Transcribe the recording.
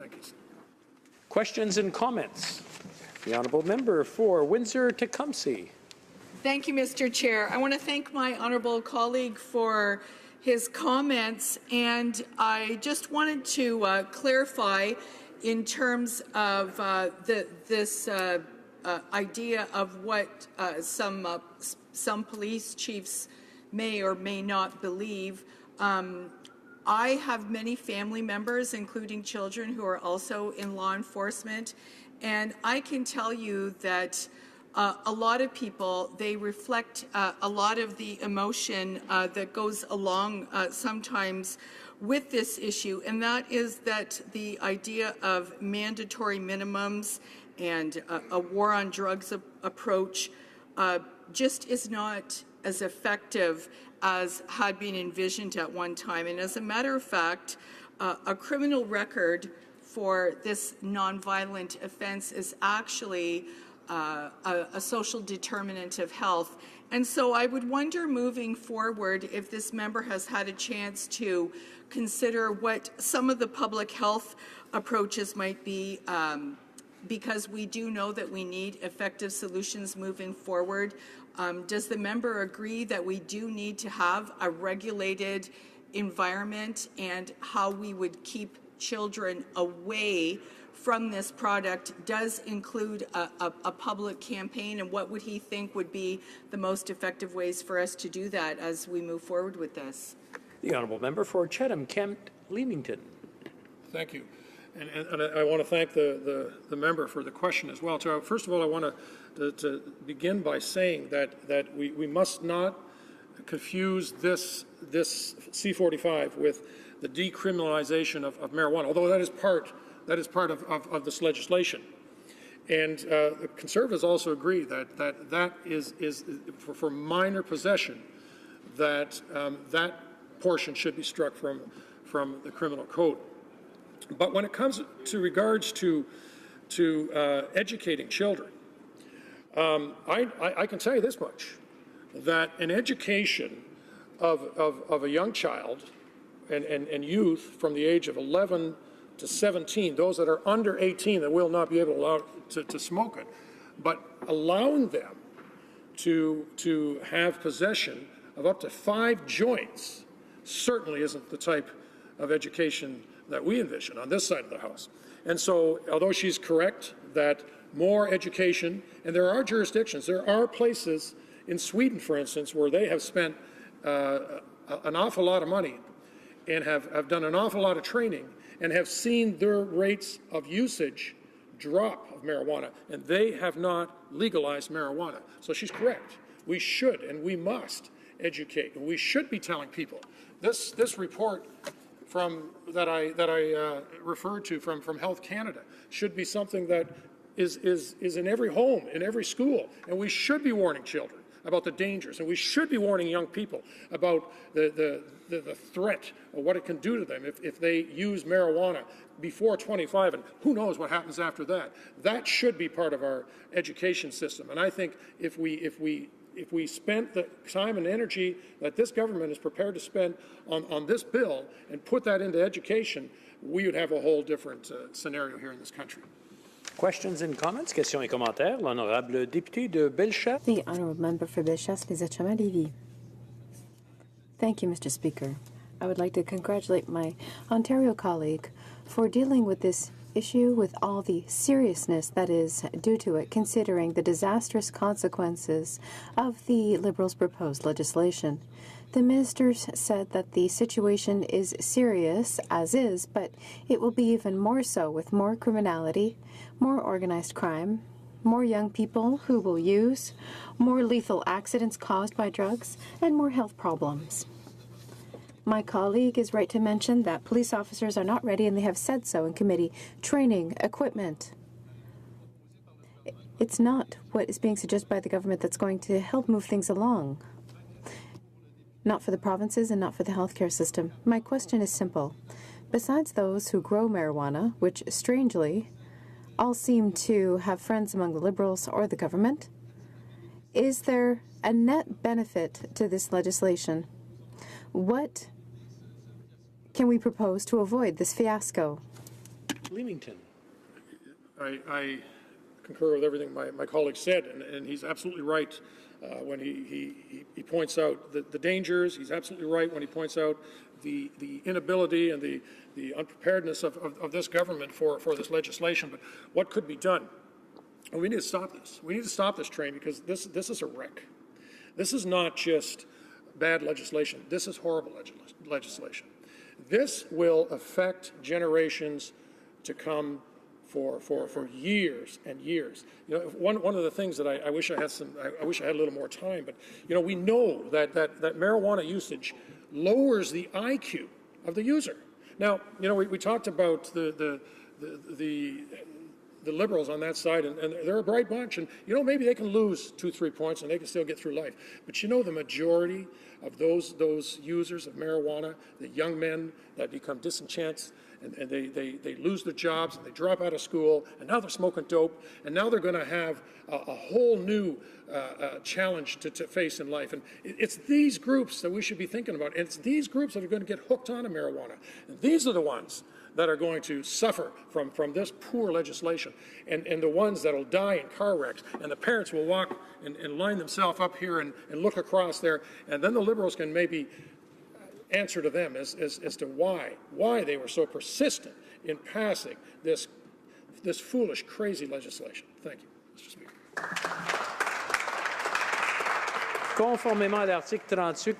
Thank you. Questions and comments? The honourable member for Windsor-Tecumseh. Thank you, Mr. Chair. I want to thank my honourable colleague for his comments, and I just wanted to clarify in terms of this idea of what some police chiefs may or may not believe. I have many family members, including children, who are also in law enforcement, and I can tell you that a lot of people, they reflect a lot of the emotion that goes along sometimes with this issue, and that is that the idea of mandatory minimums and a war on drugs approach just is not as effective as had been envisioned at one time. And as a matter of fact, a criminal record for this nonviolent offense is actually a social determinant of health. And so I would wonder moving forward if this member has had a chance to consider what some of the public health approaches might be, because we do know that we need effective solutions moving forward. Does the member agree that we do need to have a regulated environment, and how we would keep children away from this product does include a public campaign, and what would he think would be the most effective ways for us to do that as we move forward with this? The honourable member for Chatham-Kent-Leamington. Thank you. And I want to thank the member for the question as well. So first of all, I want to begin by saying that we must not confuse this C-45 with the decriminalization of marijuana, although that is part of this legislation. And the Conservatives also agree that is for minor possession, that portion should be struck from the criminal code. But when it comes to regards to educating children, I can tell you this much, that an education of a young child and youth from the age of 11 to 17, those that are under 18 that will not be able to allow to smoke it, but allowing them to have possession of up to 5 joints certainly isn't the type of education that we envision on this side of the House. And so, although she's correct that more education, and there are jurisdictions, there are places in Sweden, for instance, where they have spent an awful lot of money and have done an awful lot of training and have seen their rates of usage drop of marijuana, and they have not legalized marijuana. So she's correct. We should and we must educate, and we should be telling people. This report that I referred to from Health Canada should be something that is in every home, in every school, and we should be warning children about the dangers, and we should be warning young people about the threat of what it can do to them if they use marijuana before 25, and who knows what happens after that. That should be part of our education system, and I think if we spent the time and energy that this government is prepared to spend on this bill and put that into education, we would have a whole different scenario here in this country. Questions and comments? Questions et commentaires. L'honorable député de Bellechasse. The honourable member for Bellechasse, Les Etchemins-Lévis. Thank you, Mr. Speaker. I would like to congratulate my Ontario colleague for dealing with this issue with all the seriousness that is due to it, considering the disastrous consequences of the Liberals' proposed legislation. The ministers said that the situation is serious as is, but it will be even more so with more criminality, more organized crime, more young people who will use, more lethal accidents caused by drugs, and more health problems. My colleague is right to mention that police officers are not ready, and they have said so in committee. Training, equipment. It's not what is being suggested by the government that's going to help move things along. Not for the provinces and not for the healthcare system. My question is simple. Besides those who grow marijuana, which strangely all seem to have friends among the Liberals or the government, is there a net benefit to this legislation? What can we propose to avoid this fiasco? Leamington. I concur with everything my colleague said, and he's absolutely right when he points out the dangers. He's absolutely right when he points out the inability and the unpreparedness of this government for this legislation. But what could be done? And we need to stop this. We need to stop this train because this is a wreck. This is not just bad legislation. This is horrible legislation. This will affect generations to come for years and years. You know, one of the things that I wish I had I wish I had a little more time, but you know, we know that marijuana usage lowers the IQ of the user. Now, you know, we talked about the Liberals on that side, and they're a bright bunch, and you know, maybe they can lose 2-3 points and they can still get through life. But you know, the majority of those users of marijuana, the young men that become disenchanted, and they lose their jobs, and they drop out of school, and now they're smoking dope, and now they're going to have a whole new challenge to face in life. And it's these groups that we should be thinking about, and it's these groups that are going to get hooked onto marijuana. And these are the ones that are going to suffer from this poor legislation, and the ones that will die in car wrecks, and the parents will walk and line themselves up here and look across there, and then the Liberals can maybe answer to them as to why they were so persistent in passing this foolish, crazy legislation. Thank you, Mr. Speaker. Conformément à l'article 38